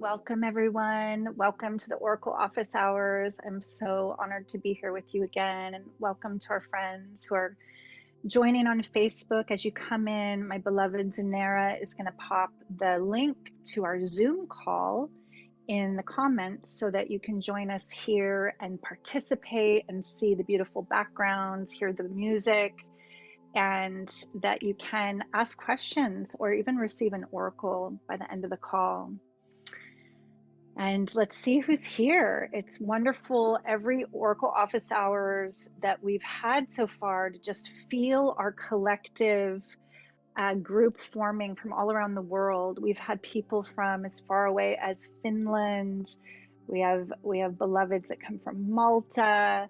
Welcome, everyone. Welcome to the Oracle Office Hours. I'm so honored to be here with you again. And welcome to our friends who are joining on Facebook. As you come in, my beloved Zunera is going to pop the link to our Zoom call in the comments so that you can join us here and participate and see the beautiful backgrounds, hear the music, and that you can ask questions or even receive an oracle by the end of the call. And let's see who's here. It's wonderful every Oracle office hours that we've had so far to just feel our collective group forming from all around the world. We've had people from as far away as Finland. We have beloveds that come from Malta.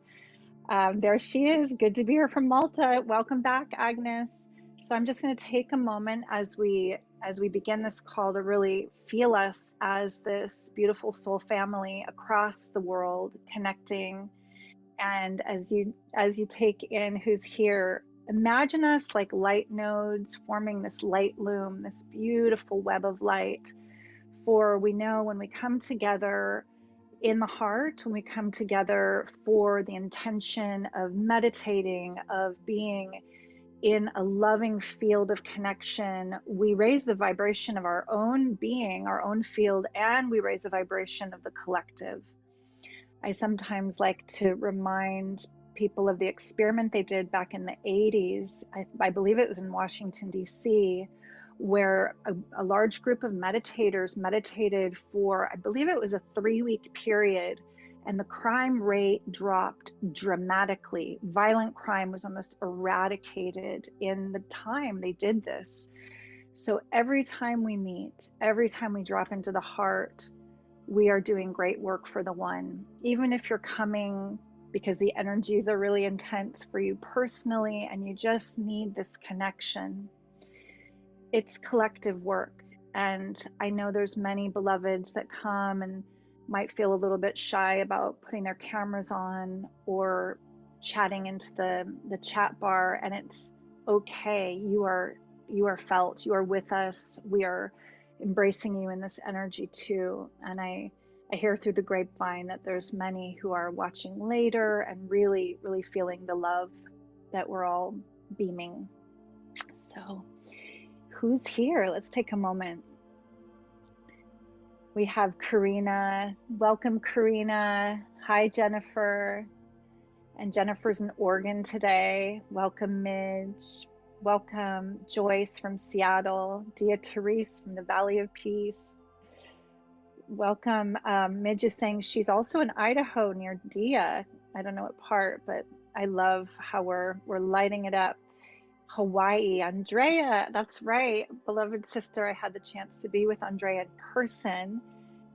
There she is. Good to be here from Malta. Welcome back, Agnes. So I'm just going to take a moment as we begin this call to really feel us as this beautiful soul family across the world connecting. And as you take in who's here, imagine us like light nodes forming this light loom, this beautiful web of light. For we know when we come together in the heart, when we come together for the intention of meditating, of being in a loving field of connection, we raise the vibration of our own being, our own field, and we raise the vibration of the collective. I sometimes like to remind people of the experiment they did back in the 80s. I believe it was in Washington, D.C., where a large group of meditators meditated for, I believe it was a 3-week period, and the crime rate dropped dramatically. Violent crime was almost eradicated in the time they did this. So every time we meet, every time we drop into the heart, we are doing great work for the one. Even if you're coming because the energies are really intense for you personally and you just need this connection, it's collective work. And I know there's many beloveds that come and might feel a little bit shy about putting their cameras on or chatting into the chat bar, and it's okay. You are felt, you are with us, we are embracing you in this energy too. And I hear through the grapevine that there's many who are watching later and really feeling the love that we're all beaming. So who's here? Let's take a moment. We have Karina. Welcome, Karina. Hi, Jennifer. And Jennifer's in Oregon today. Welcome, Midge. Welcome, Joyce from Seattle. Dia Therese from the Valley of Peace. Welcome. Midge is saying she's also in Idaho near Dia. I don't know what part, but I love how we're lighting it up. Hawaii, Andrea, that's right, beloved sister. I had the chance to be with Andrea in person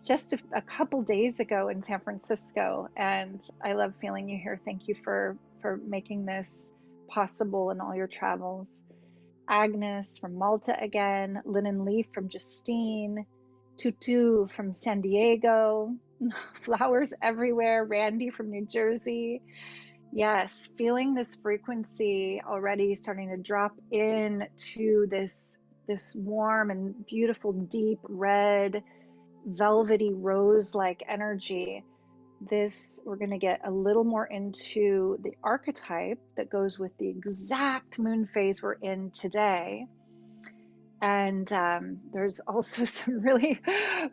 just a couple days ago in San Francisco, and I love feeling you here. Thank you for making this possible in all your travels. Agnes from Malta again, Linen Leaf from Justine, Tutu from San Diego, flowers everywhere, Randy from New Jersey. Yes, feeling this frequency already starting to drop in to this warm and beautiful deep red velvety rose-like energy. This, we're going to get a little more into the archetype that goes with the exact moon phase we're in today. And there's also some really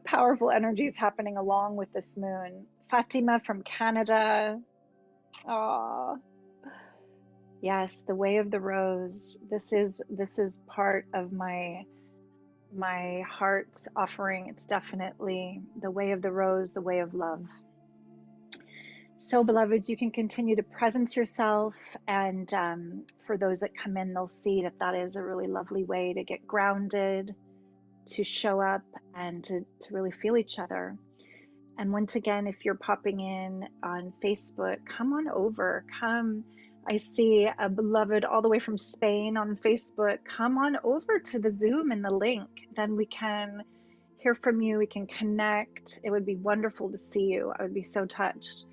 powerful energies happening along with this moon. Fatima from Canada. Oh, yes, the way of the rose. This is part of my heart's offering. It's definitely the way of the rose, the way of love. So, beloveds, you can continue to presence yourself, and for those that come in, they'll see that is a really lovely way to get grounded, to show up, and to really feel each other. And once again, if you're popping in on Facebook, come on over. Come. I see a beloved all the way from Spain on Facebook. Come on over to the Zoom and the link. Then we can hear from you. We can connect. It would be wonderful to see you. I would be so touched.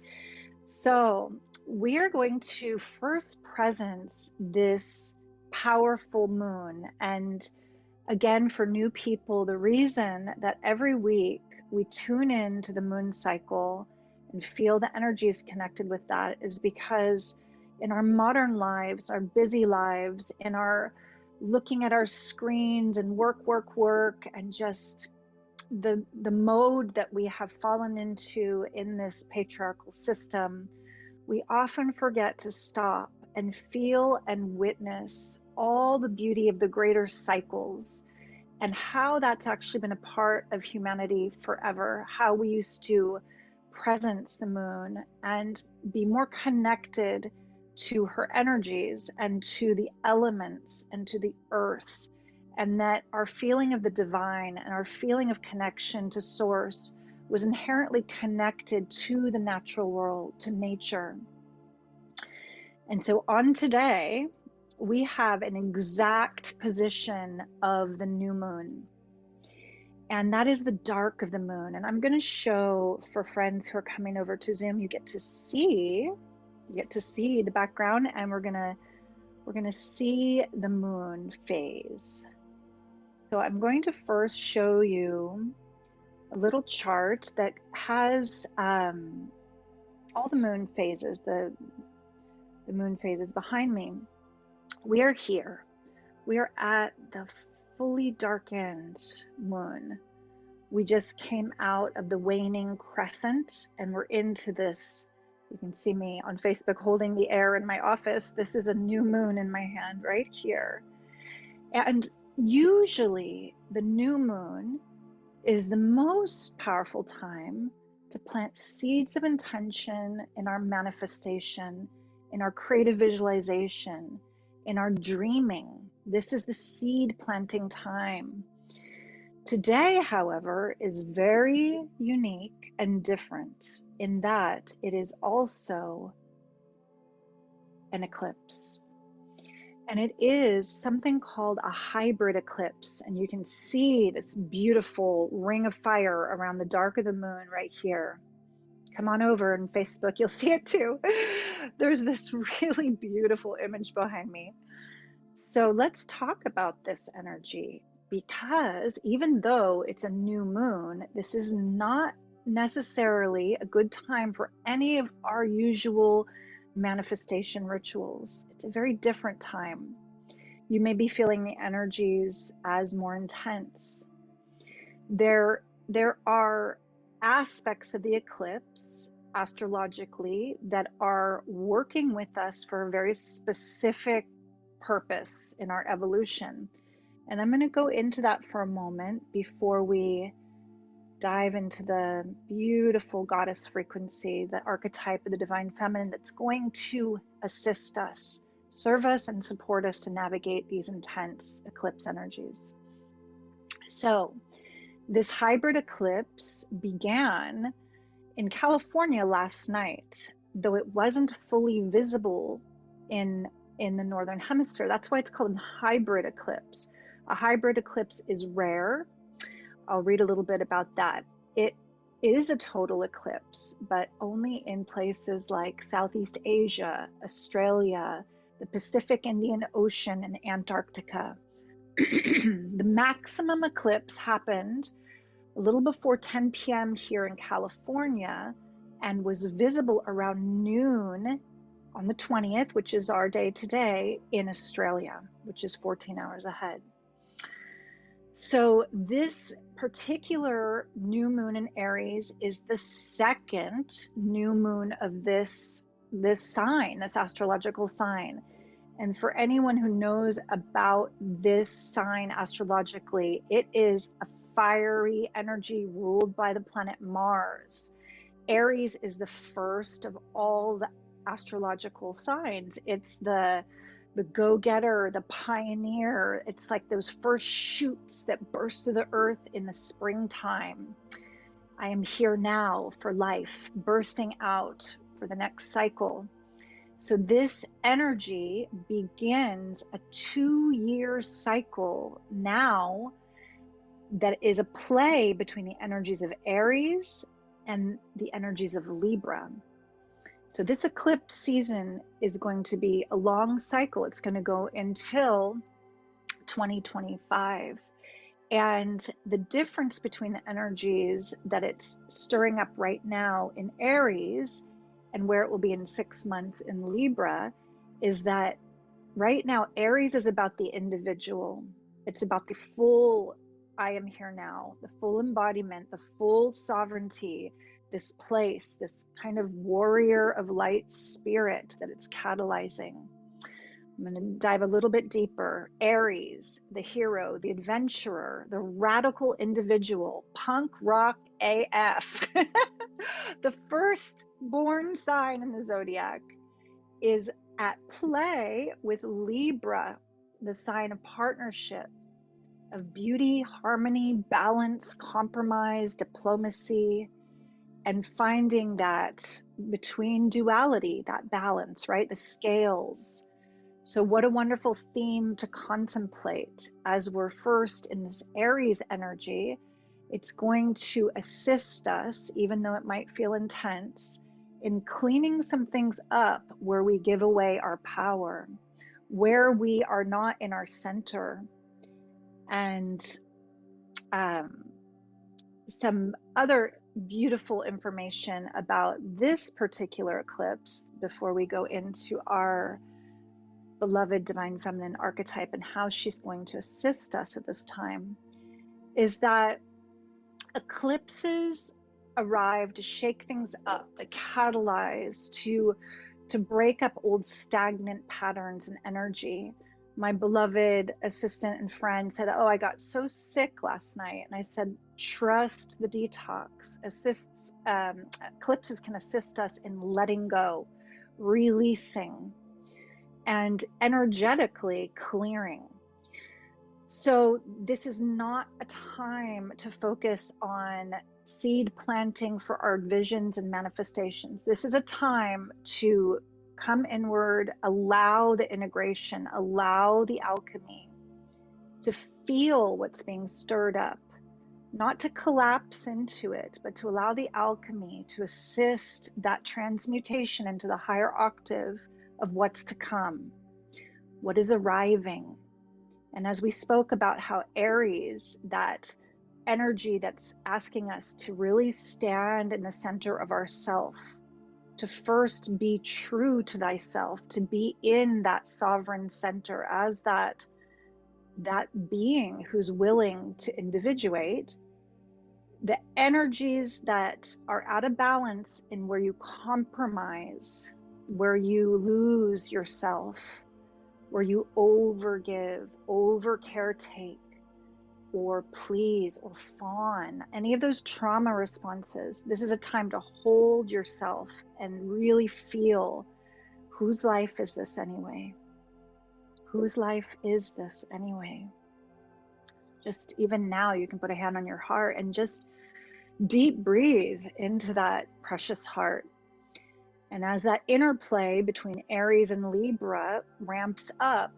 So we are going to first presence this powerful moon. And again, for new people, the reason that every week we tune in to the moon cycle and feel the energies connected with that is because in our modern lives, our busy lives, in our looking at our screens and work, and just the mode that we have fallen into in this patriarchal system, we often forget to stop and feel and witness all the beauty of the greater cycles and how that's actually been a part of humanity forever, how we used to presence the moon and be more connected to her energies and to the elements and to the earth, and that our feeling of the divine and our feeling of connection to source was inherently connected to the natural world, to nature. And so on today, we have an exact position of the new moon, and that is the dark of the moon. And I'm going to show, for friends who are coming over to Zoom, you get to see the background, and we're going to see the moon phase. So I'm going to first show you a little chart that has all the moon phases, the moon phases behind me. We are here. We are at the fully darkened moon. We just came out of the waning crescent and we're into this. You can see me on Facebook holding the air in my office. This is a new moon in my hand right here. And usually the new moon is the most powerful time to plant seeds of intention in our manifestation, in our creative visualization, in our dreaming. This is the seed planting time. Today, however, is very unique and different in that it is also an eclipse. And it is something called a hybrid eclipse. And you can see this beautiful ring of fire around the dark of the moon right here. Come on over on Facebook, you'll see it too. There's this really beautiful image behind me. So let's talk about this energy, because even though it's a new moon, this is not necessarily a good time for any of our usual manifestation rituals. It's a very different time. You may be feeling the energies as more intense. There are aspects of the eclipse astrologically that are working with us for a very specific purpose in our evolution. And I'm going to go into that for a moment before we dive into the beautiful goddess frequency, the archetype of the divine feminine that's going to assist us, serve us, and support us to navigate these intense eclipse energies. So this hybrid eclipse began in California last night, though it wasn't fully visible in the Northern Hemisphere. That's why it's called a hybrid eclipse. A hybrid eclipse is rare. I'll read a little bit about that. It is a total eclipse, but only in places like Southeast Asia, Australia, the Pacific Indian Ocean, and Antarctica. The maximum eclipse happened a little before 10 p.m. here in California and was visible around noon on the 20th, which is our day today, in Australia, which is 14 hours ahead. So this particular new moon in Aries is the second new moon of this sign, this astrological sign. And for anyone who knows about this sign astrologically, it is a fiery energy ruled by the planet Mars. Aries is the first of all the astrological signs. It's the go-getter, the pioneer. It's like those first shoots that burst through the earth in the springtime. I am here now for life, bursting out for the next cycle. So this energy begins a 2-year cycle now that is a play between the energies of Aries and the energies of Libra. So this eclipse season is going to be a long cycle. It's going to go until 2025. And the difference between the energies that it's stirring up right now in Aries and where it will be in 6 months in Libra is that right now, Aries is about the individual. It's about the full I am here now, the full embodiment, the full sovereignty, this place, this kind of warrior of light spirit that it's catalyzing. I'm going to dive a little bit deeper. Aries, the hero, the adventurer, the radical individual, punk rock AF. The first born sign in the zodiac is at play with Libra, the sign of partnership, of beauty, harmony, balance, compromise, diplomacy, and finding that between duality, that balance, right? The scales. So what a wonderful theme to contemplate as we're first in this Aries energy. It's going to assist us, even though it might feel intense, in cleaning some things up where we give away our power, where we are not in our center. And some other beautiful information about this particular eclipse before we go into our beloved divine feminine archetype and how she's going to assist us at this time is that eclipses arrive to shake things up, to catalyze, to break up old stagnant patterns and energy. My beloved assistant and friend said, "Oh, I got so sick last night." And I said, "Trust the detox. Eclipses can assist us in letting go, releasing, and energetically clearing." So this is not a time to focus on seed planting for our visions and manifestations. This is a time to come inward, allow the integration, allow the alchemy, to feel what's being stirred up, not to collapse into it, but to allow the alchemy to assist that transmutation into the higher octave of what's to come, what is arriving. And as we spoke about how Aries, that energy that's asking us to really stand in the center of ourself, to first be true to thyself, to be in that sovereign center as that being who's willing to individuate, the energies that are out of balance in where you compromise, where you lose yourself, where you overgive, over caretake, or please, or fawn, any of those trauma responses, this is a time to hold yourself and really feel, whose life is this anyway? Whose life is this anyway? Just even now, you can put a hand on your heart and just deep breathe into that precious heart. And as that interplay between Aries and Libra ramps up,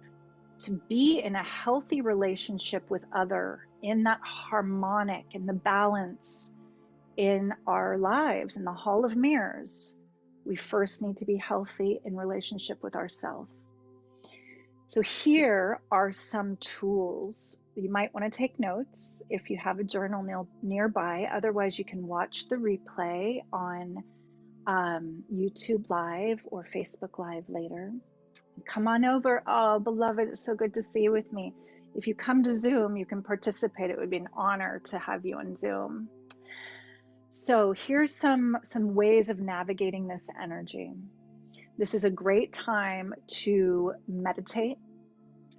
to be in a healthy relationship with other, in that harmonic, in the balance in our lives, in the Hall of Mirrors, we first need to be healthy in relationship with ourselves. So here are some tools. You might want to take notes if you have a journal nearby. Otherwise, you can watch the replay on YouTube Live or Facebook Live later. Come on over. Oh, beloved, it's so good to see you with me. If you come to Zoom, you can participate. It would be an honor to have you on Zoom. So here's some ways of navigating this energy. This is a great time to meditate,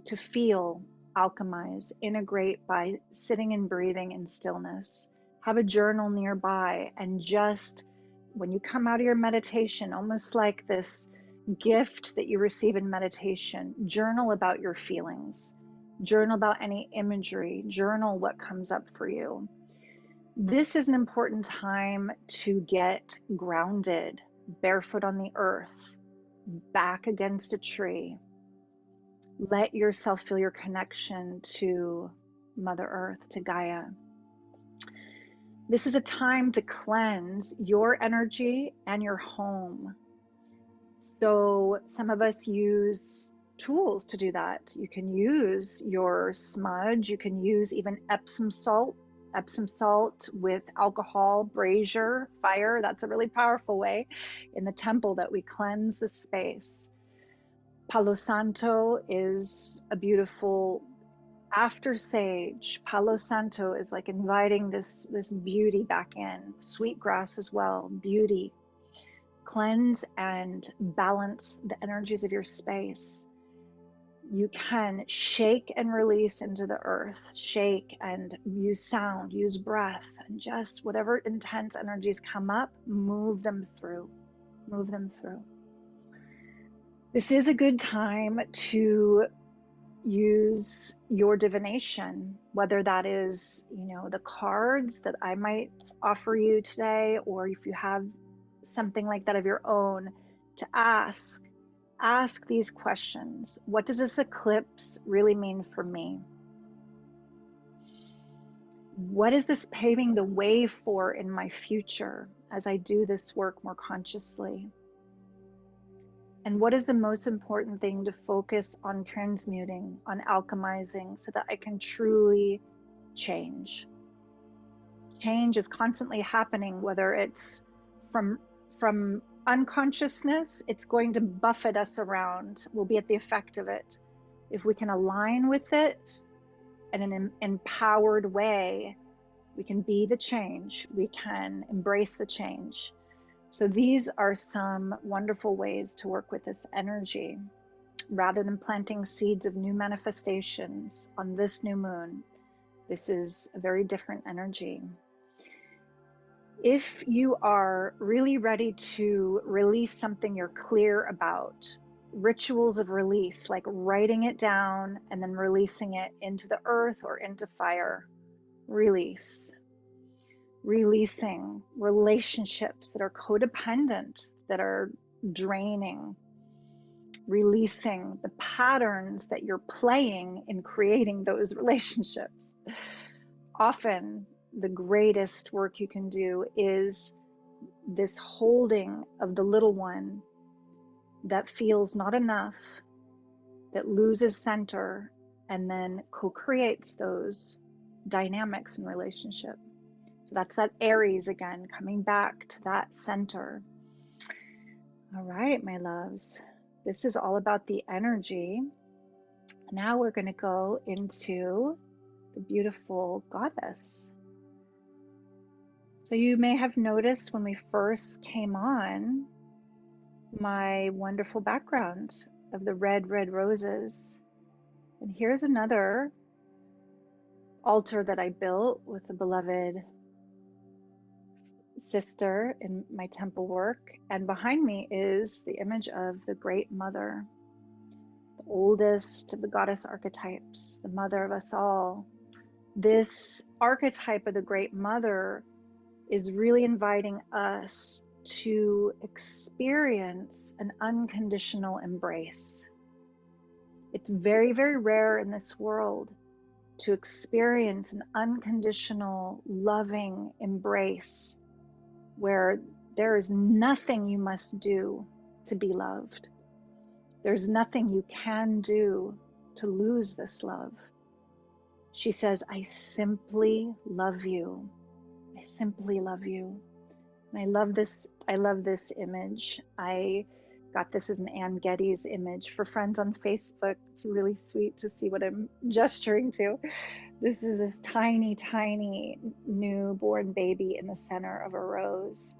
to feel, alchemize, integrate by sitting and breathing in stillness. Have a journal nearby, and just when you come out of your meditation, almost like this gift that you receive in meditation, journal about your feelings, journal about any imagery, journal what comes up for you. This is an important time to get grounded, barefoot on the earth, back against a tree. Let yourself feel your connection to Mother Earth, to Gaia. This is a time to cleanse your energy and your home. So some of us use tools to do that. You can use your smudge. You can use even Epsom salt with alcohol, brazier, fire. That's a really powerful way in the temple that we cleanse the space. Palo Santo is a beautiful after sage. Palo Santo is like inviting this beauty back in. Sweetgrass as well, beauty. Cleanse and balance the energies of your space. You can shake and release into the earth, shake and use sound, use breath, and just whatever intense energies come up, move them through, move them through. This is a good time to use your divination, whether that is, the cards that I might offer you today, or if you have something like that of your own, to ask these questions. What does this eclipse really mean for me? What is this paving the way for in my future as I do this work more consciously? And what is the most important thing to focus on transmuting, on alchemizing, so that I can truly change? Change is constantly happening, whether it's from unconsciousness, it's going to buffet us around. We'll be at the effect of it. If we can align with it in an empowered way, we can be the change. We can embrace the change. So these are some wonderful ways to work with this energy. Rather than planting seeds of new manifestations on this new moon, this is a very different energy. If you are really ready to release something you're clear about, rituals of release, like writing it down and then releasing it into the earth or into fire, release. Releasing relationships that are codependent, that are draining, releasing the patterns that you're playing in creating those relationships. Often, the greatest work you can do is this holding of the little one that feels not enough, that loses center, and then co-creates those dynamics in relationship. So that's that Aries again, coming back to that center. All right, my loves, this is all about the energy. Now we're going to go into the beautiful goddess. So you may have noticed when we first came on my wonderful background of the red roses. And here's another altar that I built with a beloved sister in my temple work, and behind me is the image of the Great Mother, the oldest of the goddess archetypes, the mother of us all. This archetype of the Great Mother is really inviting us to experience an unconditional embrace. It's very, very rare in this world to experience an unconditional, loving embrace where there is nothing you must do to be loved. There's nothing you can do to lose this love. She says, I simply love you. I simply love you. And I love this image. I got this as an Ann Getty's image for friends on Facebook. It's really sweet to see what I'm gesturing to. This is this tiny, tiny newborn baby in the center of a rose.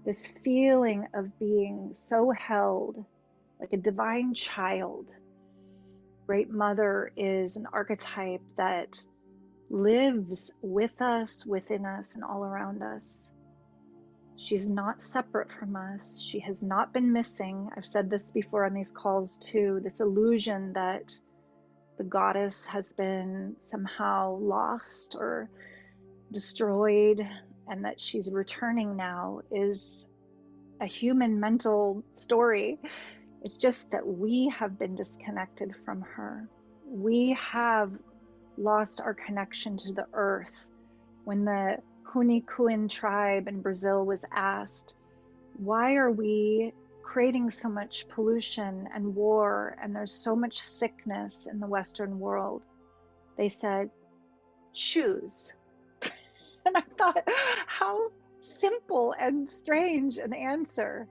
This feeling of being so held, like a divine child. Great Mother is an archetype that lives with us, within us, and all around us. She's not separate from us. She has not been missing. I've said this before on these calls too, this illusion that the goddess has been somehow lost or destroyed and that she's returning now is a human mental story. It's just that we have been disconnected from her. We have lost our connection to the earth. When the Hunikuin tribe in Brazil was asked, why are we creating so much pollution and war, and there's so much sickness in the Western world. They said, choose. And I thought, how simple and strange an answer.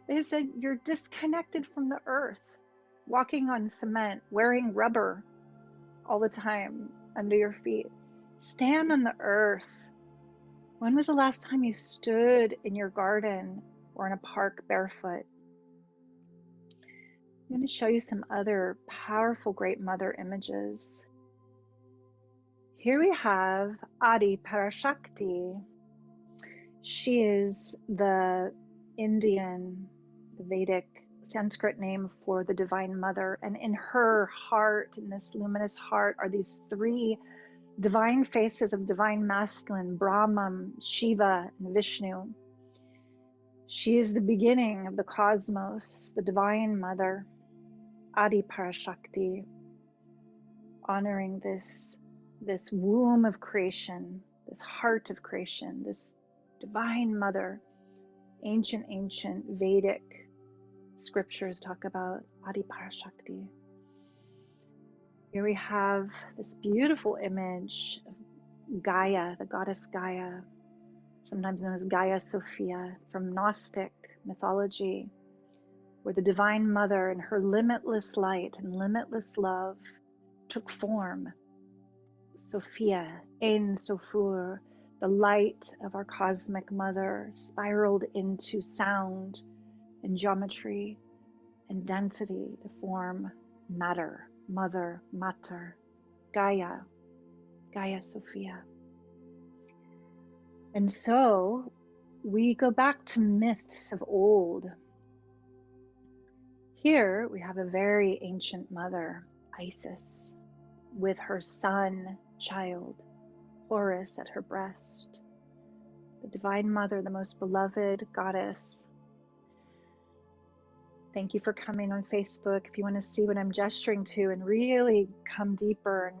They said, you're disconnected from the earth, walking on cement, wearing rubber all the time under your feet. Stand on the earth. When was the last time you stood in your garden or in a park barefoot? I'm going to show you some other powerful great mother images. Here we have Adi Parashakti. She is the Indian, the Vedic Sanskrit name for the Divine Mother. And in her heart, in this luminous heart, are these three divine faces of divine masculine, Brahman, Shiva, and Vishnu. She is the beginning of the cosmos, the Divine Mother, Adi Parashakti, honoring this womb of creation, this heart of creation, this Divine Mother. Ancient Vedic scriptures talk about Adi Parashakti. Here we have this beautiful image of Gaia, the goddess Gaia, sometimes known as Gaia Sophia, from Gnostic mythology, where the Divine Mother in her limitless light and limitless love took form. Sophia, Ein Sofur, the light of our cosmic mother, spiraled into sound and geometry and density to form matter, mother, mater, Gaia, Gaia Sophia. And so we go back to myths of old. Here we have a very ancient mother, Isis, with her son, child, Horus at her breast. The Divine Mother, the most beloved goddess. Thank you for coming on Facebook. If you want to see what I'm gesturing to and really come deeper and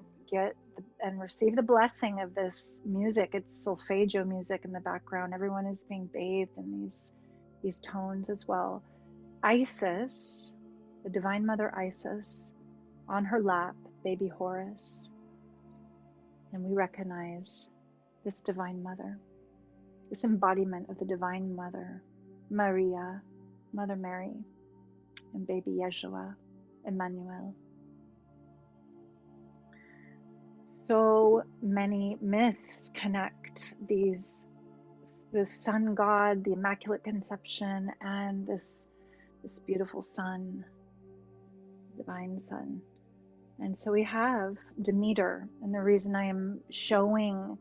and receive the blessing of this music, it's solfeggio music in the background. Everyone is being bathed in these tones as well. Isis, the Divine Mother Isis, on her lap, baby Horus. And we recognize this Divine Mother, this embodiment of the Divine Mother, Maria, Mother Mary, and baby Yeshua, Emmanuel. So many myths connect the sun god, the Immaculate Conception, and this beautiful sun, divine sun. And so we have Demeter, and the reason I am showing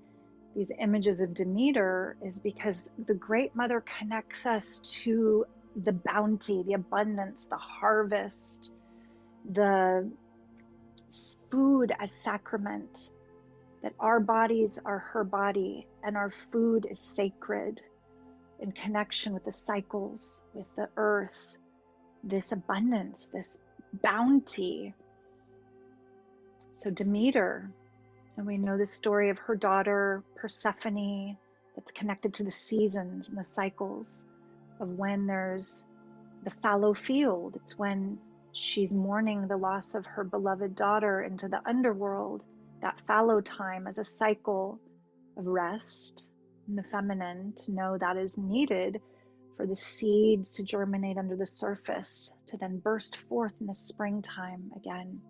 these images of Demeter is because the Great Mother connects us to the bounty, the abundance, the harvest, the food as sacrament, that our bodies are her body and our food is sacred in connection with the cycles, with the earth, this abundance, this bounty. So Demeter, and we know the story of her daughter Persephone, that's connected to the seasons and the cycles of when there's the fallow field. It's when she's mourning the loss of her beloved daughter into the underworld, that fallow time as a cycle of rest in the feminine, to know that is needed for the seeds to germinate under the surface, to then burst forth in the springtime again,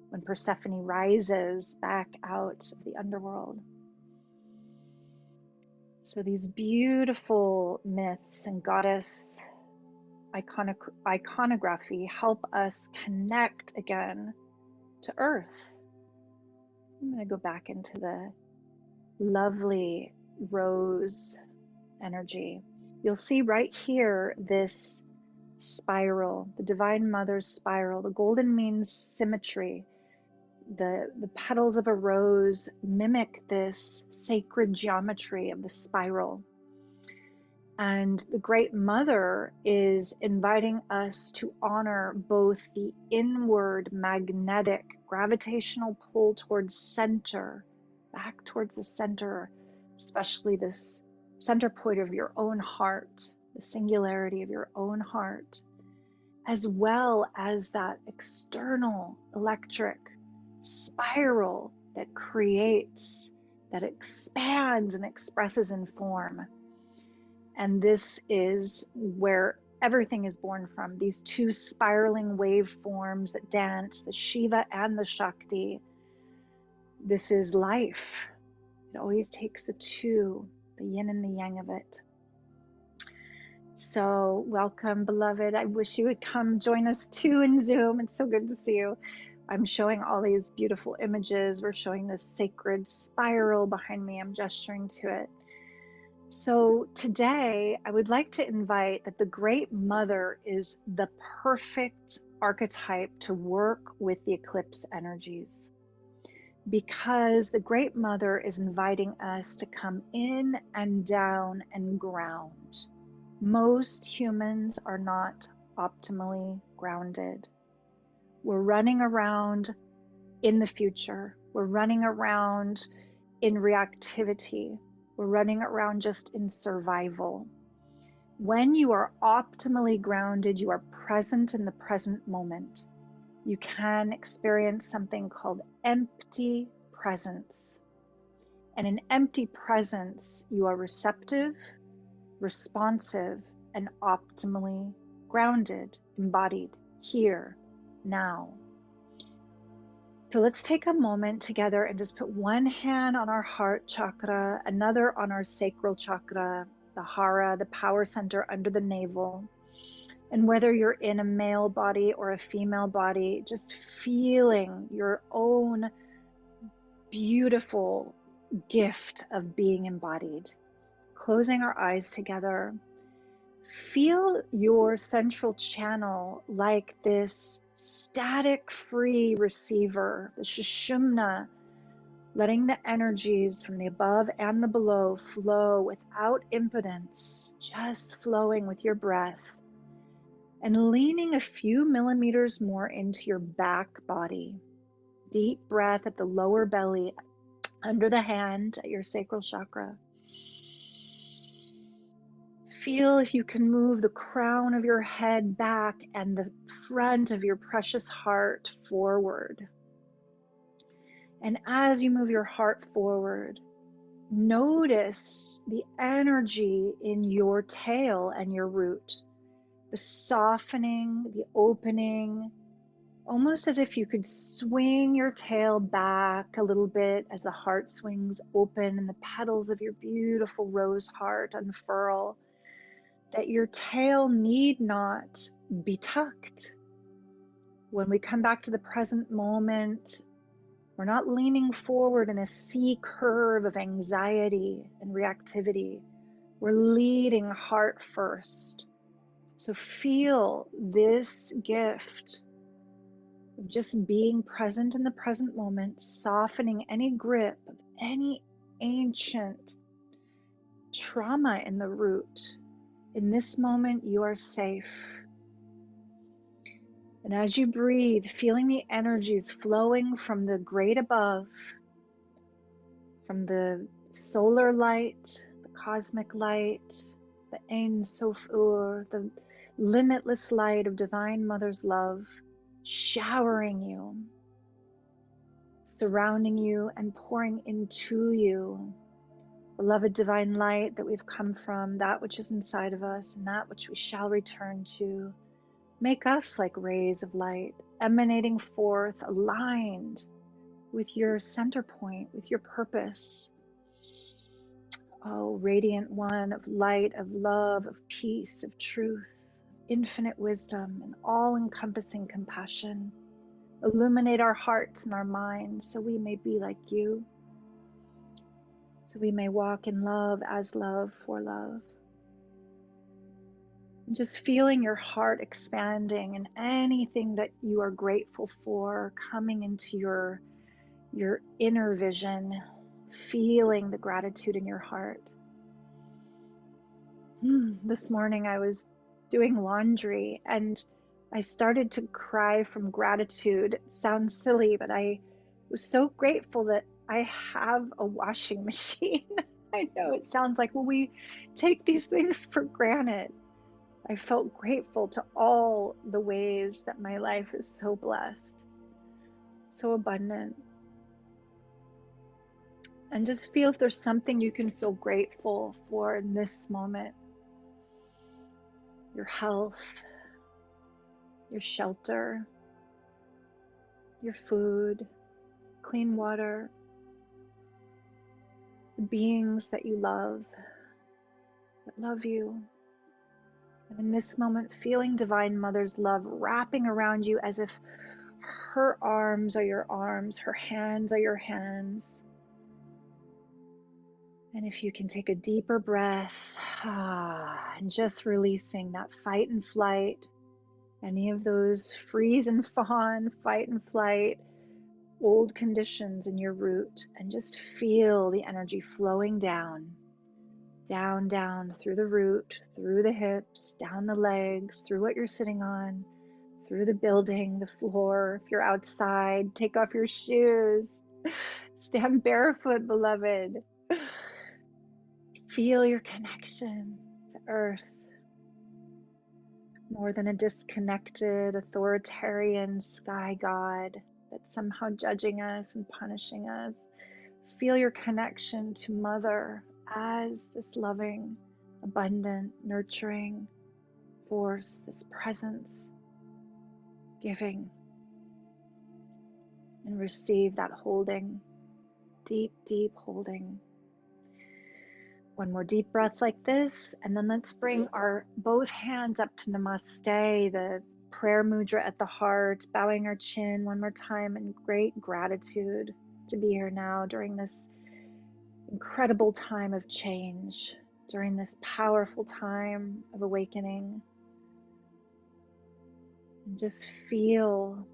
when Persephone rises back out of the underworld. So these beautiful myths and goddess iconography help us connect again to earth. I'm going to go back into the lovely rose energy. You'll see right here this spiral, the Divine Mother's spiral. The golden means symmetry. The petals of a rose mimic this sacred geometry of the spiral. And the Great Mother is inviting us to honor both the inward magnetic gravitational pull towards center, back towards the center, especially this center point of your own heart, the singularity of your own heart, as well as that external electric spiral that creates, that expands and expresses in form. And this is where everything is born from, these two spiraling waveforms that dance, the Shiva and the Shakti. This is life. It always takes the two, the yin and the yang of it. So welcome, beloved. I wish you would come join us too in Zoom. It's so good to see you. I'm showing all these beautiful images. We're showing this sacred spiral behind me. I'm gesturing to it. So today I would like to invite that the Great Mother is the perfect archetype to work with the eclipse energies, because the Great Mother is inviting us to come in and down and ground. Most humans are not optimally grounded. We're running around in the future. We're running around in reactivity. We're running around just in survival. When you are optimally grounded, you are present in the present moment. You can experience something called empty presence. And in empty presence, you are receptive, responsive, and optimally grounded, embodied, here, now. So let's take a moment together and just put one hand on our heart chakra, another on our sacral chakra, the hara, the power center under the navel. And whether you're in a male body or a female body, just feeling your own beautiful gift of being embodied. Closing our eyes together. Feel your central channel like this static-free receiver, the Sushumna, letting the energies from the above and the below flow without impedance, just flowing with your breath, and leaning a few millimeters more into your back body. Deep breath at the lower belly, under the hand at your sacral chakra. Feel if you can move the crown of your head back and the front of your precious heart forward. And as you move your heart forward, notice the energy in your tail and your root, the softening, the opening, almost as if you could swing your tail back a little bit as the heart swings open and the petals of your beautiful rose heart unfurl. That your tail need not be tucked. When we come back to the present moment, we're not leaning forward in a C curve of anxiety and reactivity. We're leading heart first. So feel this gift of just being present in the present moment, softening any grip of any ancient trauma in the root. In this moment, you are safe. And as you breathe, feeling the energies flowing from the great above, from the solar light, the cosmic light, the Ein Sof Ur, the limitless light of Divine Mother's love, showering you, surrounding you, and pouring into you. Beloved divine light that we've come from, that which is inside of us and that which we shall return to. Make us like rays of light, emanating forth, aligned with your center point, with your purpose. Oh, radiant one of light, of love, of peace, of truth, infinite wisdom, and all-encompassing compassion. Illuminate our hearts and our minds so we may be like you. So we may walk in love, as love, for love. And just feeling your heart expanding and anything that you are grateful for coming into your inner vision, feeling the gratitude in your heart. This morning I was doing laundry and I started to cry from gratitude. It sounds silly, but I was so grateful that I have a washing machine. I know it sounds like, well, we take these things for granted. I felt grateful to all the ways that my life is so blessed, so abundant. And just feel if there's something you can feel grateful for in this moment. Your health, your shelter, your food, clean water, the beings that you love, that love you. And in this moment, feeling Divine Mother's love wrapping around you as if her arms are your arms, her hands are your hands. And if you can take a deeper breath, and just releasing that fight and flight, any of those freeze and fawn, fight and flight, old conditions in your root, and just feel the energy flowing down, down, down through the root, through the hips, down the legs, through what you're sitting on, through the building, the floor. If you're outside, take off your shoes. Stand barefoot, beloved. Feel your connection to Earth. More than a disconnected, authoritarian sky god that's somehow judging us and punishing us. Feel your connection to Mother as this loving, abundant, nurturing force, this presence, giving. And receive that holding, deep, deep holding. One more deep breath like this, and then let's bring our both hands up to Namaste, the prayer mudra at the heart, bowing our chin one more time in great gratitude to be here now during this incredible time of change, during this powerful time of awakening. And just feel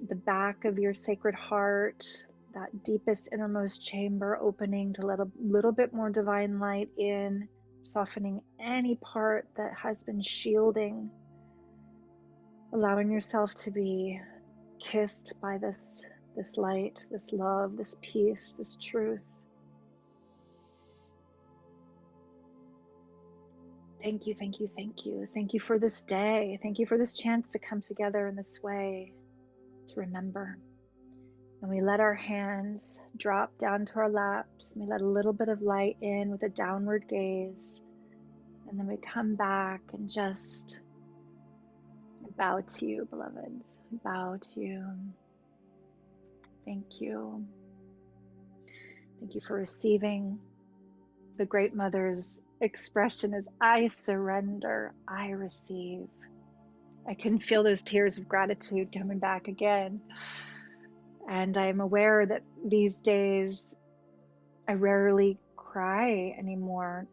the back of your sacred heart, that deepest innermost chamber opening to let a little bit more divine light in, softening any part that has been shielding, allowing yourself to be kissed by this light, this love, this peace, this truth. Thank you, thank you, thank you. Thank you for this day. Thank you for this chance to come together in this way, to remember. And we let our hands drop down to our laps. And we let a little bit of light in with a downward gaze. And then we come back and just bow to you, beloveds. Bow to you. Thank you. Thank you for receiving the Great Mother's expression as I surrender, I receive. I can feel those tears of gratitude coming back again. And I am aware that these days I rarely cry anymore.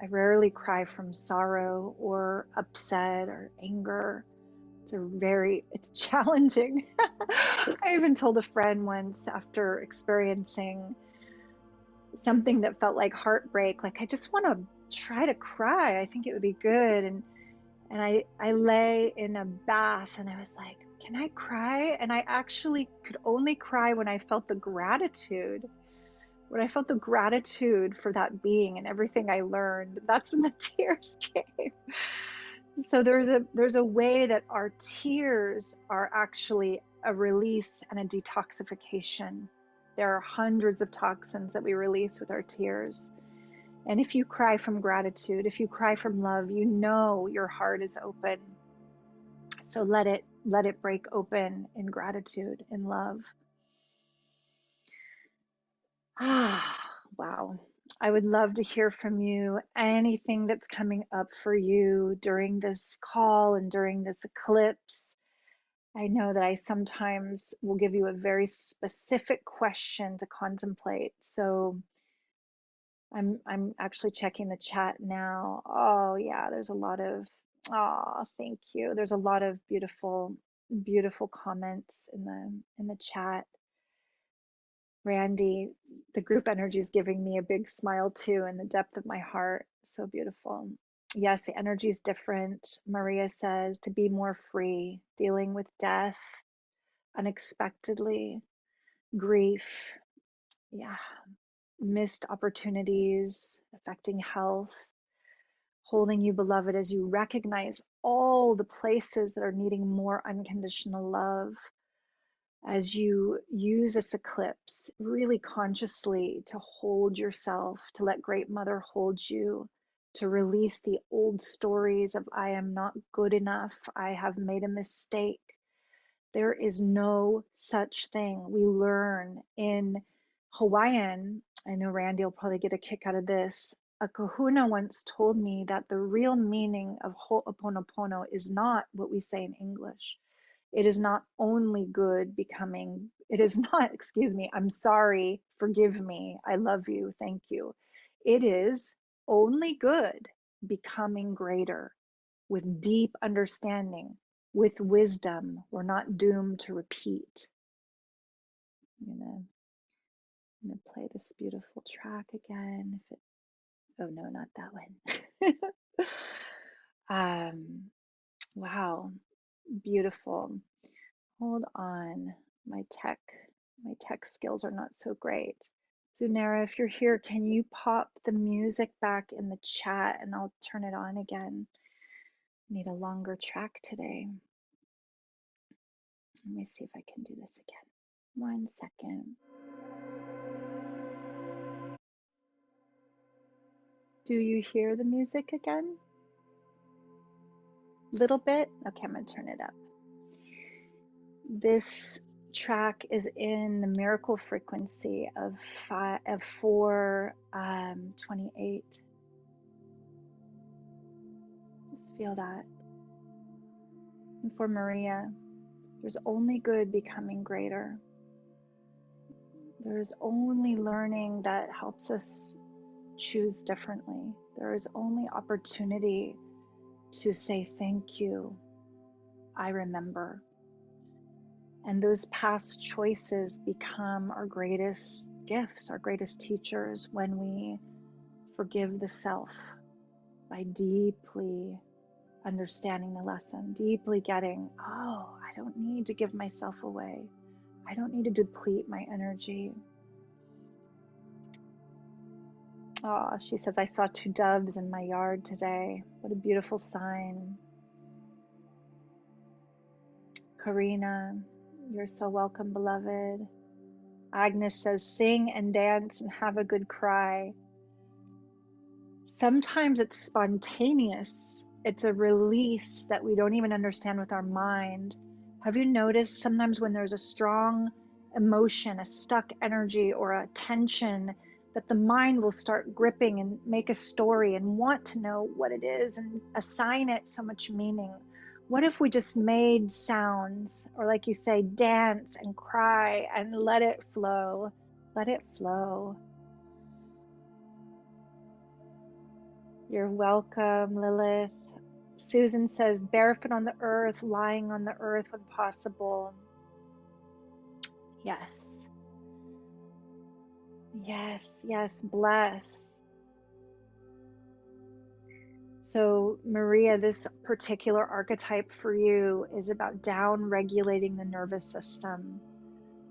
I rarely cry from sorrow or upset or anger. It's challenging. I even told a friend once after experiencing something that felt like heartbreak, like I just want to try to cry. I think it would be good. And I lay in a bath and I was like, can I cry? And I actually could only cry when I felt the gratitude. When I felt the gratitude for that being and everything I learned, that's when the tears came. So there's a way that our tears are actually a release and a detoxification. There are hundreds of toxins that we release with our tears. And if you cry from gratitude, if you cry from love, you know your heart is open. So let it break open in gratitude, in love. Wow. I would love to hear from you. Anything that's coming up for you during this call and during this eclipse. I know that I sometimes will give you a very specific question to contemplate. So I'm actually checking the chat now. Oh yeah, there's a lot of, oh, thank you. There's a lot of beautiful, beautiful comments in the chat. Randy, the group energy is giving me a big smile too in the depth of my heart. So beautiful. Yes, the energy is different. Maria says to be more free, dealing with death unexpectedly, grief. Yeah. missed opportunities affecting health, holding you, beloved, as you recognize all the places that are needing more unconditional love, as you use this eclipse really consciously to hold yourself, to let Great Mother hold you, to release the old stories of I am not good enough, I have made a mistake. There is no such thing. We learn in Hawaiian, I know Randy will probably get a kick out of this. A kahuna once told me that the real meaning of ho'oponopono is not what we say in English. It is not only good becoming, it is not, excuse me, I'm sorry, forgive me, I love you, thank you. It is only good becoming greater with deep understanding, with wisdom. We're not doomed to repeat. I'm gonna play this beautiful track again. If it, oh no, not that one. Wow, beautiful. Hold on, my tech skills are not so great. Zunera, if you're here, can you pop the music back in the chat and I'll turn it on again. Need a longer track today. Let me see if I can do this again. 1 second. Do you hear the music again? Little bit? Okay, I'm gonna turn it up. This track is in the miracle frequency of 428. Just feel that. And for Maria, there's only good becoming greater. There's only learning that helps us choose differently. There is only opportunity to say thank you, I remember. And those past choices become our greatest gifts, our greatest teachers when we forgive the self by deeply understanding the lesson, deeply getting, oh, I don't need to give myself away. I don't need to deplete my energy. Oh, she says, I saw 2 doves in my yard today. What a beautiful sign. Karina, you're so welcome, beloved. Agnes says, sing and dance and have a good cry. Sometimes it's spontaneous. It's a release that we don't even understand with our mind. Have you noticed sometimes when there's a strong emotion, a stuck energy, or a tension, that the mind will start gripping and make a story and want to know what it is and assign it so much meaning? What if we just made sounds, or like you say, dance and cry and let it flow? Let it flow. You're welcome, Lilith. Susan says, barefoot on the earth, lying on the earth when possible. Yes. Yes, yes, bless. So, Maria, this particular archetype for you is about down regulating the nervous system,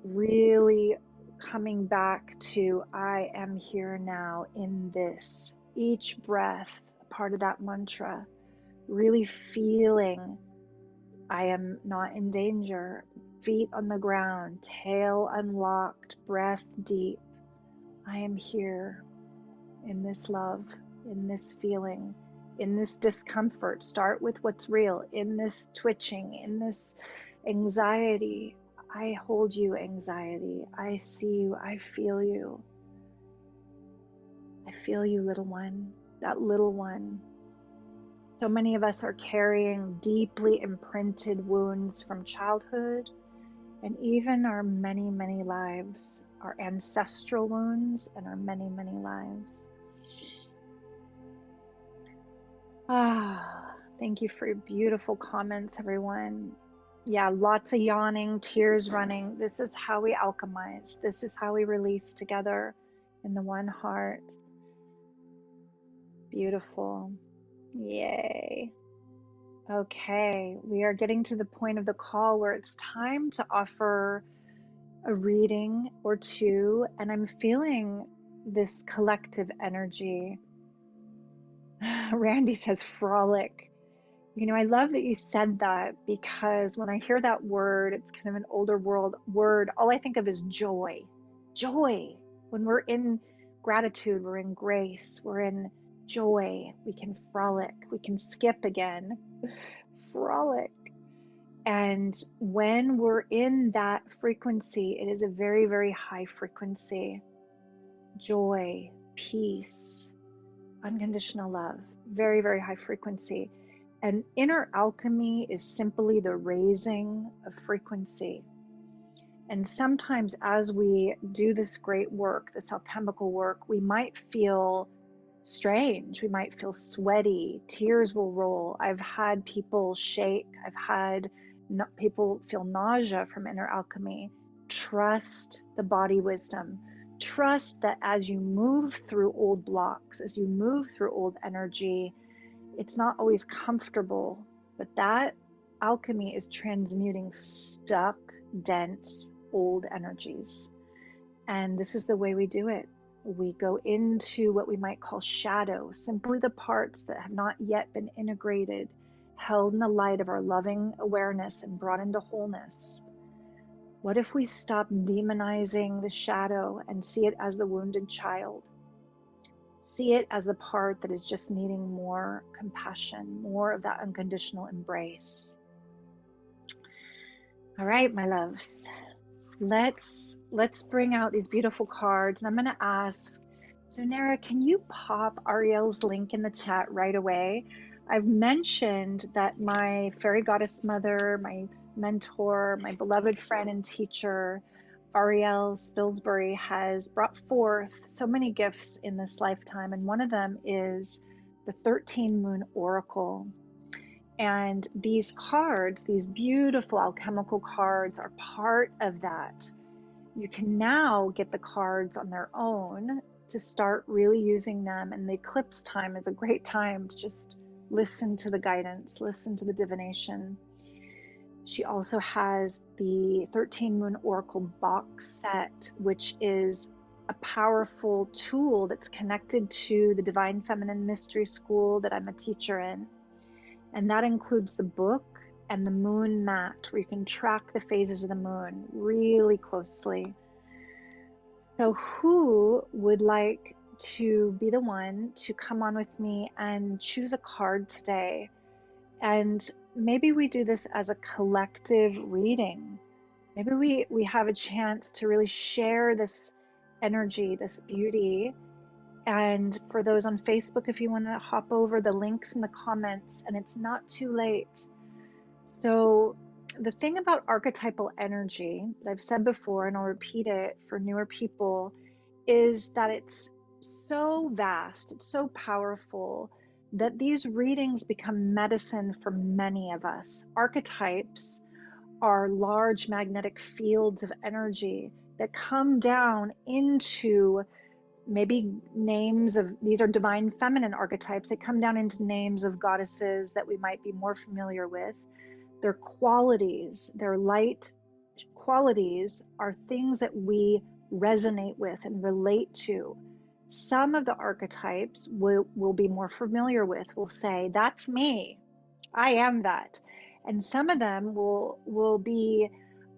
really coming back to I am here now in this. Each breath, part of that mantra, really feeling I am not in danger, feet on the ground, tail unlocked, breath deep. I am here in this love, in this feeling, in this discomfort. Start with what's real, in this twitching, in this anxiety. I hold you, anxiety. I see you, I feel you. I feel you, little one, that little one. So many of us are carrying deeply imprinted wounds from childhood and even our many, many lives, our ancestral wounds and our many, many lives. Thank you for your beautiful comments, everyone. Yeah, lots of yawning, tears running. This is how we alchemize. This is how we release together in the one heart. Beautiful. Yay. Okay, we are getting to the point of the call where it's time to offer a reading or two, and I'm feeling this collective energy. Randy says frolic. You know, I love that you said that, because when I hear that word, it's kind of an older world word. All I think of is joy. Joy. When we're in gratitude, we're in grace, we're in joy. We can frolic. We can skip again. Frolic. And when we're in that frequency, it is a very, very high frequency. Joy, peace, unconditional love. Very, very high frequency. And inner alchemy is simply the raising of frequency. And sometimes as we do this great work, this alchemical work, we might feel strange. We might feel sweaty. Tears will roll. I've had people shake. I've had people feel nausea from inner alchemy. Trust the body wisdom. Trust that as you move through old blocks, as you move through old energy, it's not always comfortable, but that alchemy is transmuting stuck, dense, old energies. And this is the way we do it. We go into what we might call shadow, simply the parts that have not yet been integrated, held in the light of our loving awareness and brought into wholeness. What if we stop demonizing the shadow and see it as the wounded child? See it as the part that is just needing more compassion, more of that unconditional embrace. All right, my loves, let's bring out these beautiful cards. And I'm going to ask, so Nara, can you pop Ariel's link in the chat right away? I've mentioned that my fairy goddess mother, my mentor, my beloved friend and teacher, Ariel Spilsbury, has brought forth so many gifts in this lifetime, and one of them is the 13 Moon Oracle. And these cards, these beautiful alchemical cards, are part of that. You can now get the cards on their own to start really using them, and the eclipse time is a great time to just listen to the guidance, listen to the divination. She also has the 13 Moon Oracle box set, which is a powerful tool that's connected to the Divine Feminine Mystery School that I'm a teacher in. And that includes the book and the moon mat, where you can track the phases of the moon really closely. So who would like to be the one to come on with me and choose a card today? And maybe we do this as a collective reading. Maybe we have a chance to really share this energy, this beauty. And for those on Facebook, if you want to hop over, the links in the comments, and it's not too late. So the thing about archetypal energy that I've said before, and I'll repeat it for newer people, is that it's so vast, it's so powerful, that these readings become medicine for many of us. Archetypes are large magnetic fields of energy that come down into maybe names of, these are divine feminine archetypes, they come down into names of goddesses that we might be more familiar with. Their qualities, their light qualities, are things that we resonate with and relate to. Some of the archetypes we'll be more familiar with. We'll say, that's me, I am that. And some of them will be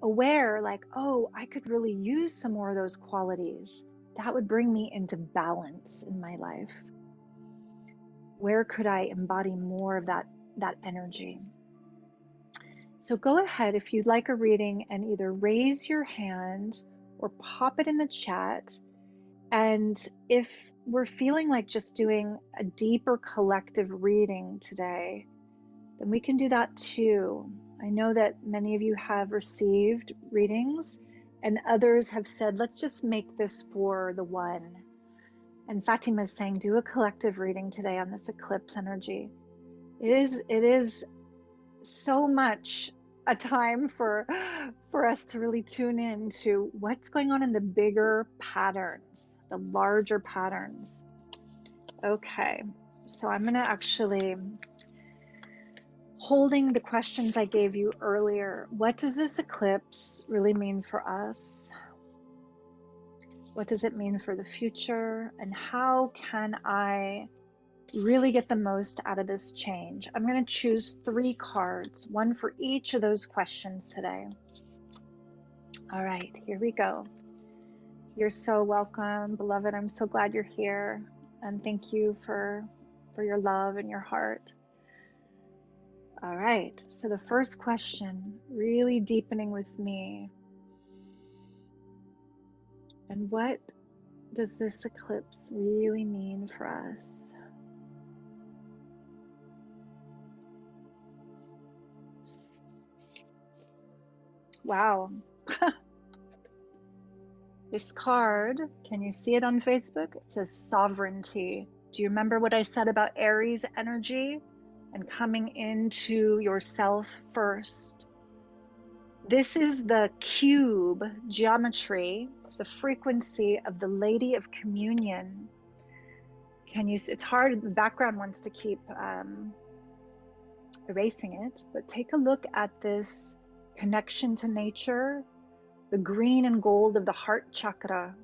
aware, like, oh, I could really use some more of those qualities. That would bring me into balance in my life. Where could I embody more of that energy? So go ahead, if you'd like a reading, and either raise your hand or pop it in the chat. And if we're feeling like just doing a deeper collective reading today, then we can do that too. I know that many of you have received readings, and others have said, let's just make this for the one. And Fatima is saying, do a collective reading today on this eclipse energy. It is so much a time for us to really tune in to what's going on in the bigger patterns, the larger patterns. Okay, so I'm going to actually, holding the questions I gave you earlier, what does this eclipse really mean for us? What does it mean for the future? And how can I really get the most out of this change? I'm going to choose 3 cards, one for each of those questions today. All right, here we go. You're so welcome, beloved. I'm so glad you're here. And thank you for your love and your heart. All right, so the first question, really deepening with me. And what does this eclipse really mean for us? Wow. This card, can you see it on Facebook? It says sovereignty. Do you remember what I said about Aries energy and coming into yourself first? This is the cube geometry, the frequency of the Lady of Communion. Can you see? It's hard, the background wants to keep erasing it, but take a look at this connection to nature, the green and gold of the heart chakra,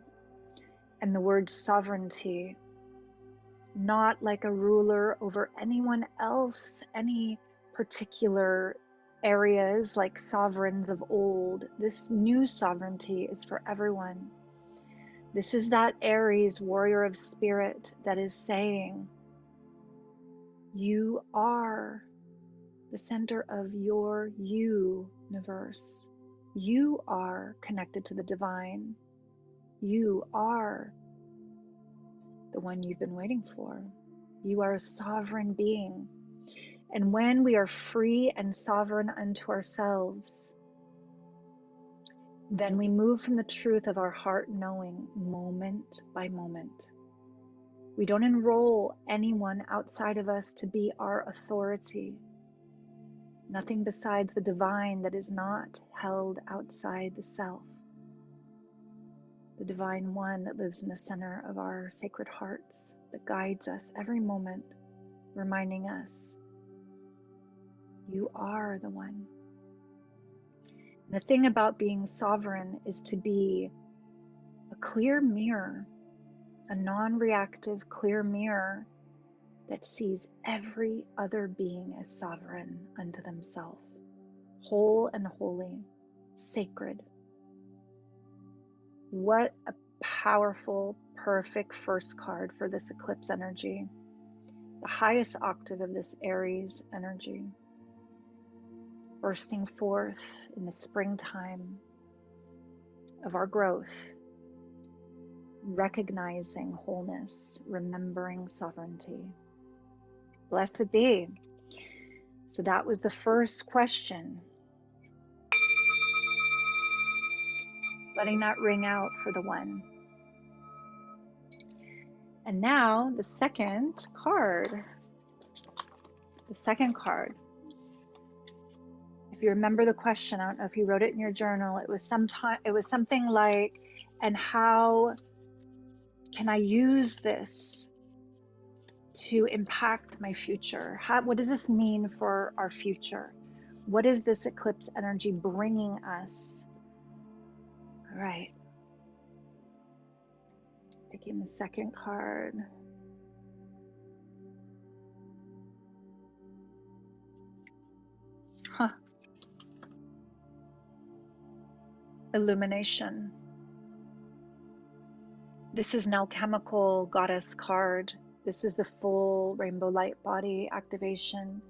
and the word sovereignty. Not like a ruler over anyone else, any particular areas like sovereigns of old. This new sovereignty is for everyone. This is that Aries warrior of spirit that is saying, you are the center of your universe. You are connected to the divine. You are the one you've been waiting for. You are a sovereign being. And when we are free and sovereign unto ourselves, then we move from the truth of our heart knowing moment by moment. We don't enroll anyone outside of us to be our authority. Nothing besides the divine that is not held outside the self. The divine one that lives in the center of our sacred hearts, that guides us every moment, reminding us, you are the one. And the thing about being sovereign is to be a clear mirror, a non-reactive clear mirror that sees every other being as sovereign unto themselves, whole and holy, sacred. What a powerful, perfect first card for this eclipse energy, the highest octave of this Aries energy, bursting forth in the springtime of our growth, recognizing wholeness, remembering sovereignty. Blessed be. So that was the first question. Letting that ring out for the one. And now the second card. The second card. If you remember the question, I don't know if you wrote it in your journal, it was something like, and how can I use this to impact my future? What does this mean for our future? What is this eclipse energy bringing us? All right. Picking the second card. Illumination. This is an alchemical goddess card. This is the full rainbow light body activation.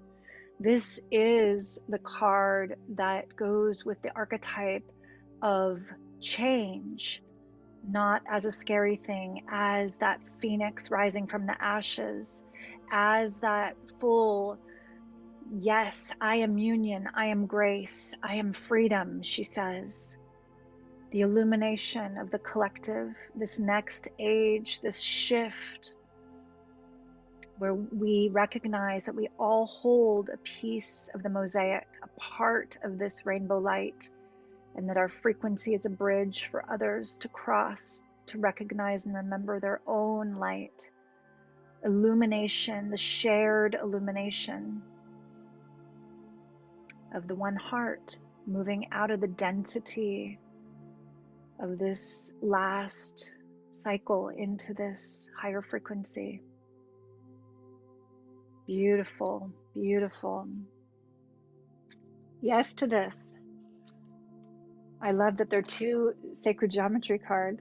This is the card that goes with the archetype of change, not as a scary thing, as that phoenix rising from the ashes, as that full, yes, I am union, I am grace, I am freedom, she says. The illumination of the collective, this next age, this shift, where we recognize that we all hold a piece of the mosaic, a part of this rainbow light, and that our frequency is a bridge for others to cross, to recognize and remember their own light. Illumination, the shared illumination of the one heart, moving out of the density of this last cycle into this higher frequency. Beautiful, beautiful. Yes to this. I love that there are 2 sacred geometry cards.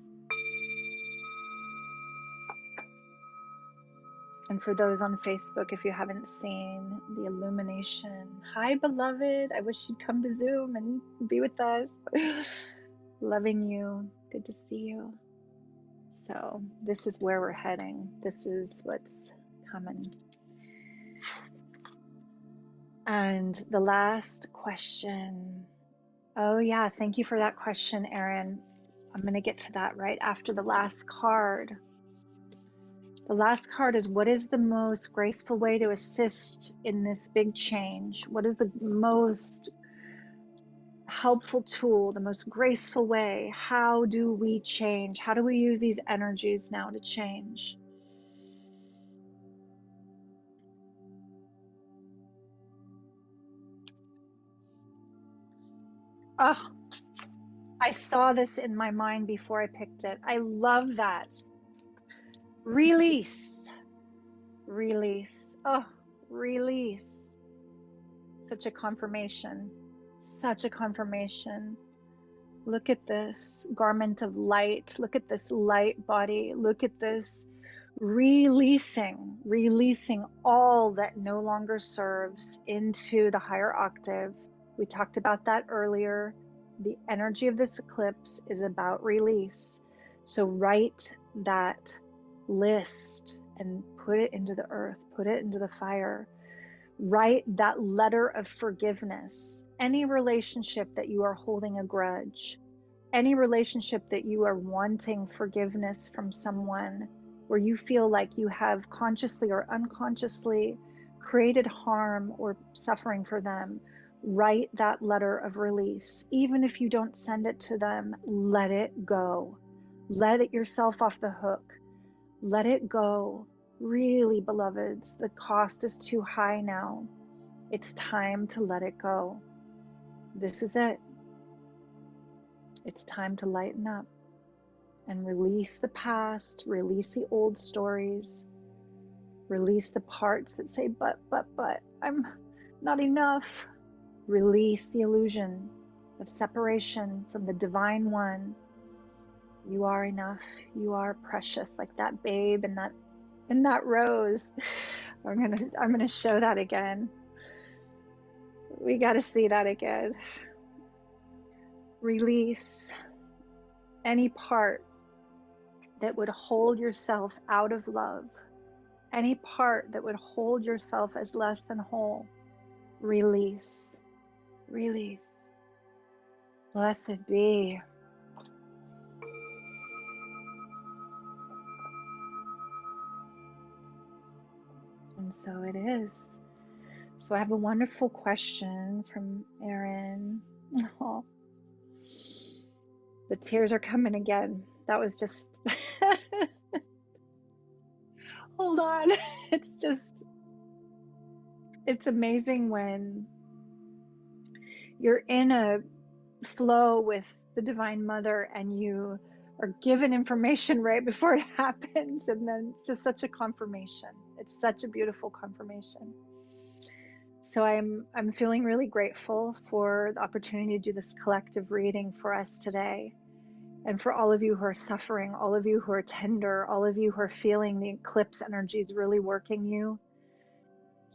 And for those on Facebook, if you haven't seen the illumination, hi beloved, I wish you'd come to Zoom and be with us. Loving you, good to see you. So this is where we're heading. This is what's coming. And the last question. Oh yeah, thank you for that question, Erin. I'm gonna get to that right after the last card. The last card is, what is the most graceful way to assist in this big change? What is the most helpful tool, the most graceful way? How do we change? How do we use these energies now to change? Oh, I saw this in my mind before I picked it. I love that. Release. Release. Oh, release. Such a confirmation. Such a confirmation. Look at this garment of light. Look at this light body. Look at this releasing all that no longer serves into the higher octave. We talked about that earlier. The energy of this eclipse is about release. So write that list and put it into the earth, put it into the fire. Write that letter of forgiveness. Any relationship that you are holding a grudge, any relationship that you are wanting forgiveness from someone, where you feel like you have consciously or unconsciously created harm or suffering for them, write that letter of release. Even if you don't send it to them, let it go. Let it yourself off the hook. Let it go. Really, beloveds, the cost is too high now. It's time to let it go. This is it. It's time to lighten up and release the past, release the old stories, release the parts that say, but, I'm not enough. Release the illusion of separation from the divine one. You are enough. You are precious, like that babe and that rose. I'm gonna show that again. We got to see that again. Release any part that would hold yourself out of love, any part that would hold yourself as less than whole. Release. Release. Blessed be. And so it is. So I have a wonderful question from Erin. Oh, the tears are coming again. That was just, hold on. It's amazing when you're in a flow with the Divine Mother and you are given information right before it happens, and then it's just such a confirmation. It's such a beautiful confirmation. So I'm feeling really grateful for the opportunity to do this collective reading for us today, and for all of you who are suffering, all of you who are tender, all of you who are feeling the eclipse energies really working you.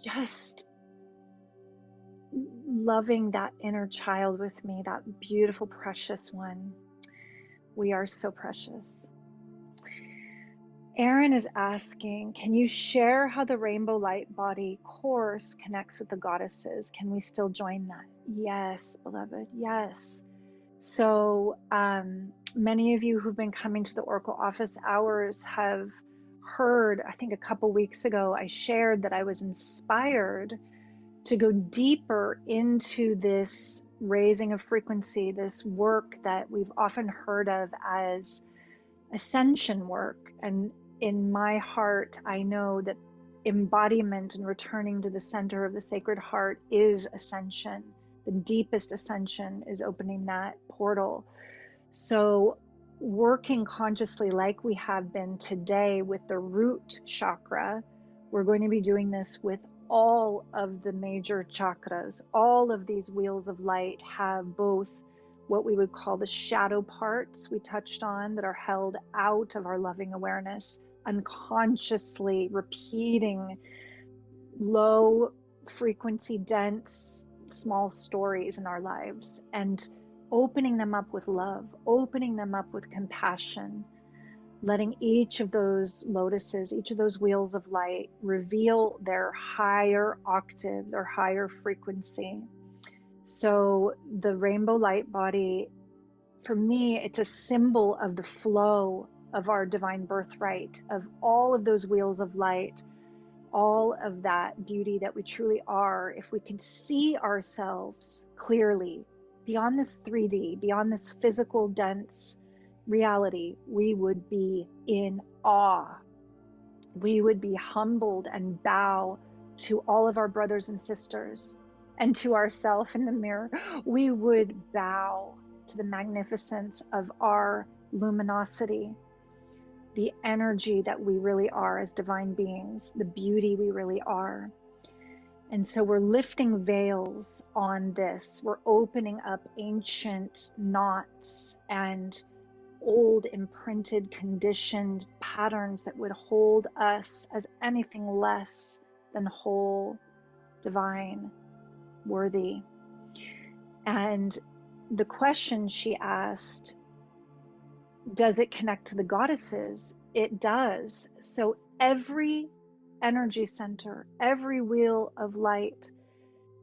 Just loving that inner child with me, that beautiful, precious one. We are so precious. Erin is asking, can you share how the rainbow light body course connects with the goddesses? Can we still join that? Yes, beloved, yes. So many of you who've been coming to the Oracle office hours have heard, I think a couple weeks ago, I shared that I was inspired to go deeper into this raising of frequency, this work that we've often heard of as ascension work. And in my heart, I know that embodiment and returning to the center of the Sacred Heart is ascension. The deepest ascension is opening that portal. So working consciously like we have been today with the root chakra, we're going to be doing this with all of the major chakras. All of these wheels of light have both what we would call the shadow parts we touched on that are held out of our loving awareness, unconsciously repeating low frequency, dense, small stories in our lives, and opening them up with love, opening them up with compassion, letting each of those lotuses, each of those wheels of light reveal their higher octave, their higher frequency. So the rainbow light body, for me, it's a symbol of the flow of our divine birthright, of all of those wheels of light, all of that beauty that we truly are. If we can see ourselves clearly beyond this 3D, beyond this physical, dense reality, we would be in awe. We would be humbled and bow to all of our brothers and sisters and to ourselves in the mirror. We would bow to the magnificence of our luminosity, the energy that we really are as divine beings, the beauty we really are. And so we're lifting veils on this. We're opening up ancient knots and old imprinted, conditioned patterns that would hold us as anything less than whole, divine, worthy. And the question she asked, does it connect to the goddesses? It does. So every energy center, every wheel of light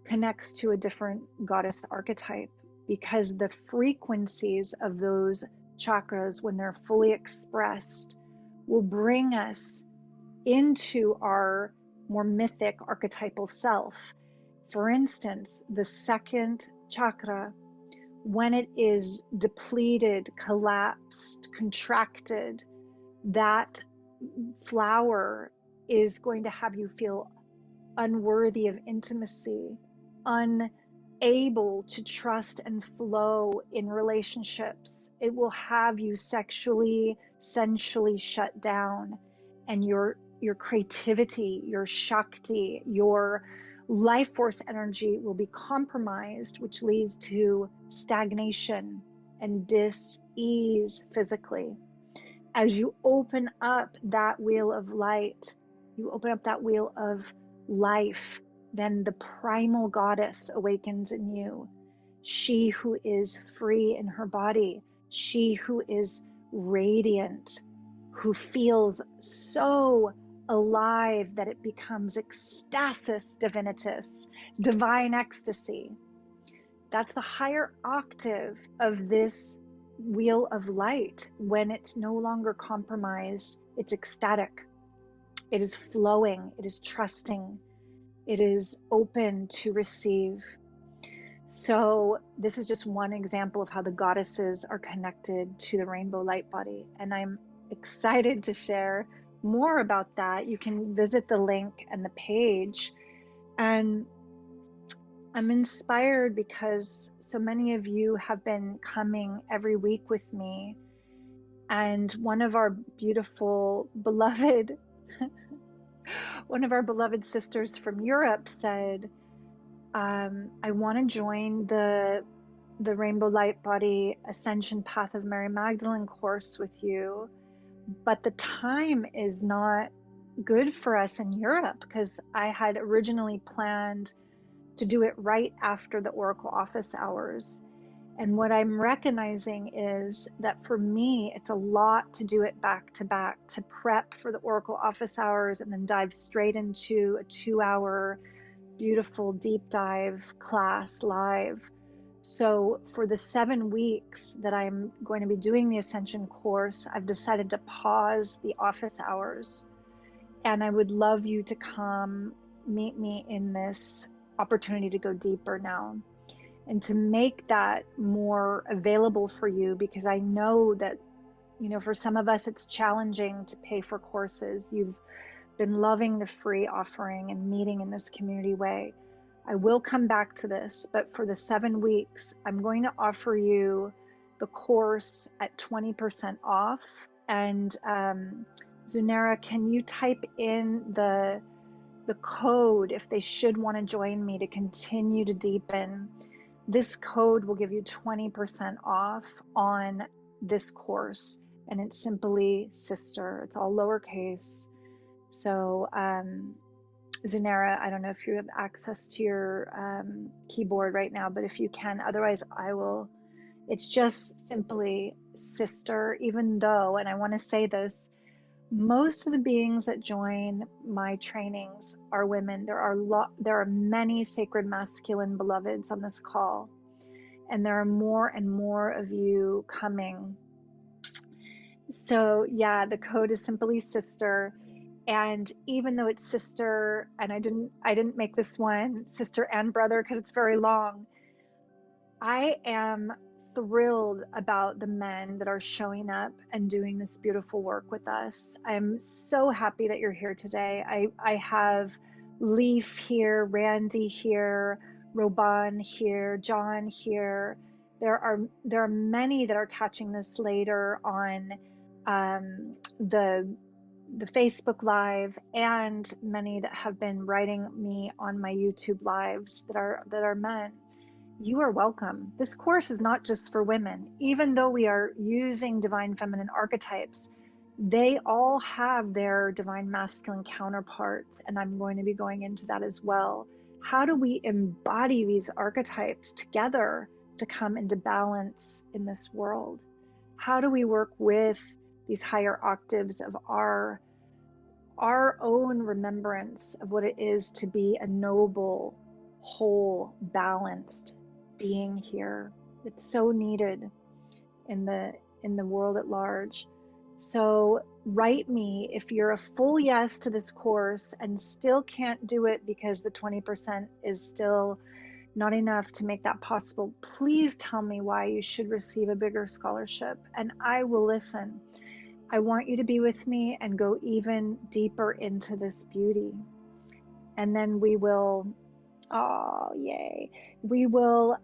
connects to a different goddess archetype, because the frequencies of those chakras, when they're fully expressed, will bring us into our more mythic archetypal self. For instance, the second chakra, when it is depleted, collapsed, contracted, that flower is going to have you feel unworthy of intimacy, unable to trust and flow in relationships. It will have you sexually, sensually shut down, and your creativity, your Shakti, your life force energy will be compromised, which leads to stagnation and dis-ease physically. As you open up that wheel of light, you open up that wheel of life, then the primal goddess awakens in you. She who is free in her body, she who is radiant, who feels so alive that it becomes ecstasis divinitas, divine ecstasy. That's the higher octave of this wheel of light. When it's no longer compromised, it's ecstatic. It is flowing, it is trusting, it is open to receive. So this is just one example of how the goddesses are connected to the rainbow light body. And I'm excited to share more about that. You can visit the link and the page. And I'm inspired because so many of you have been coming every week with me. And one of our beautiful, beloved, one of our beloved sisters from Europe said, I want to join the Rainbow Light Body Ascension Path of Mary Magdalene course with you, but the time is not good for us in Europe, because I had originally planned to do it right after the Oracle office hours. And what I'm recognizing is that for me, it's a lot to do it back to back, to prep for the Oracle office hours and then dive straight into a 2-hour beautiful deep dive class live. So for the 7 weeks that I'm going to be doing the Ascension course, I've decided to pause the office hours. And I would love you to come meet me in this opportunity to go deeper now, and to make that more available for you, because I know that, for some of us, it's challenging to pay for courses. You've been loving the free offering and meeting in this community way. I will come back to this, but for the 7 weeks, I'm going to offer you the course at 20% off. And Zunera, can you type in the code if they should want to join me to continue to deepen? This code will give you 20% off on this course, and it's simply sister. It's all lowercase. So Zunera, I don't know if you have access to your keyboard right now, but if you can, otherwise I will. It's just simply sister, even though, and I want to say this, most of the beings that join my trainings are women. There are many sacred masculine beloveds on this call, and there are more and more of you coming. So yeah, the code is simply sister. And even though it's sister, and I didn't make this one sister and brother because it's very long, I am thrilled about the men that are showing up and doing this beautiful work with us. I'm so happy that you're here today. I have Leaf here, Randy here, Roban here, John here. There are many that are catching this later on the Facebook Live, and many that have been writing me on my YouTube lives that are men. You are welcome. This course is not just for women. Even though we are using divine feminine archetypes, they all have their divine masculine counterparts, and I'm going to be going into that as well. How do we embody these archetypes together to come into balance in this world? How do we work with these higher octaves of our own remembrance of what it is to be a noble, whole, balanced being here? It's so needed in the world at large. So write me if you're a full yes to this course and still can't do it because the 20% is still not enough to make that possible. Please tell me why you should receive a bigger scholarship, and I will listen. I want you to be with me and go even deeper into this beauty. And then we will, oh, yay. We will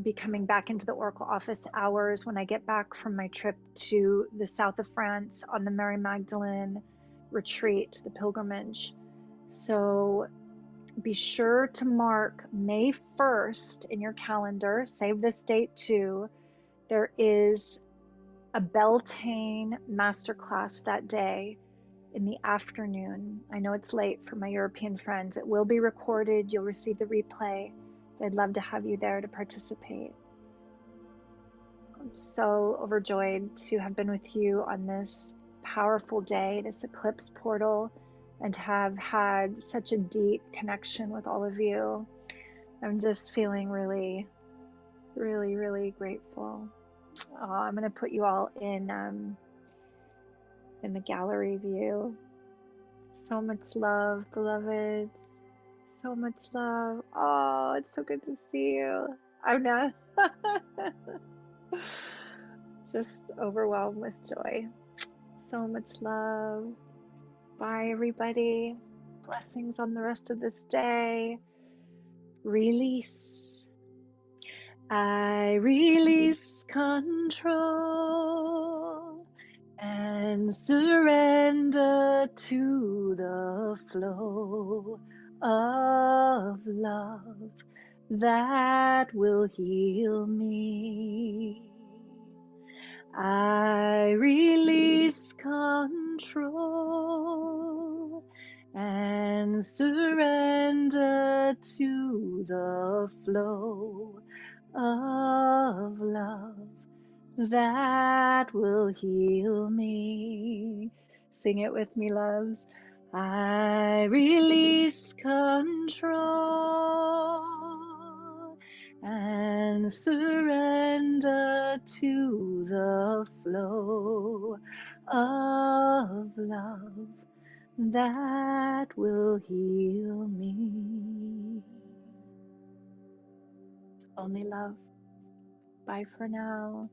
be coming back into the Oracle office hours when I get back from my trip to the south of France on the Mary Magdalene retreat, the pilgrimage. So be sure to mark May 1st in your calendar. Save this date too. There is a Beltane masterclass that day in the afternoon. I know it's late for my European friends. It will be recorded. You'll receive the replay. I'd love to have you there to participate. I'm so overjoyed to have been with you on this powerful day, this eclipse portal, and to have had such a deep connection with all of you. I'm just feeling really, really, really grateful. Oh, I'm going to put you all in the gallery view. So much love, beloved. So much love. Oh, it's so good to see you. I'm not just overwhelmed with joy. So much love. Bye, everybody. Blessings on the rest of this day. Release. I release control and surrender to the flow of love that will heal me. I release control and surrender to the flow of love that will heal me. Sing it with me, loves. I release control and surrender to the flow of love that will heal me. Only love. Bye for now.